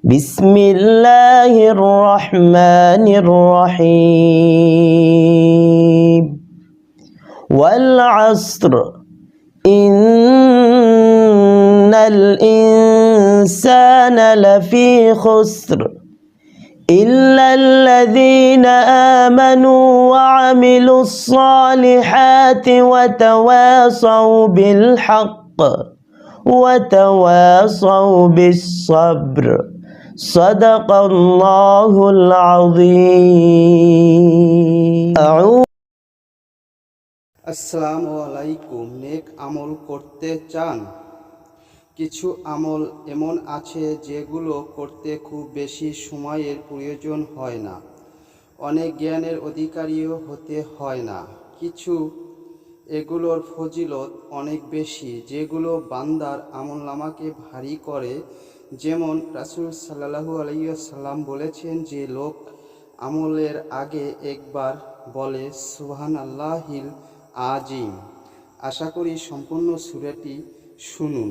بسم الله الرحمن الرحيم والعصر إن الإنسان لفي خسر إلا الذين آمنوا وعملوا الصالحات وتواصوا بالحق وتواصوا بالصبر صدق الله العظيم আসসালামু আলাইকুম। নেক আমল করতে চান? কিছু আমল এমন আছে যেগুলো করতে খুব বেশি সময়ের প্রয়োজন হয় না, অনেক জ্ঞানের অধিকারীও হতে হয় না। কিছু এগুলোর ফজিলত অনেক বেশি, যেগুলো বান্দার আমলনামাকে ভারী করে। যেমন রাসূল সাল্লাল্লাহু আলাইহি ওয়াসাল্লাম বলেছেন, যে লোক আমলের আগে একবার বলে সুবহানাল্লাহিল আজিম। আশা করি সম্পূর্ণ সূরাটি শুনুন।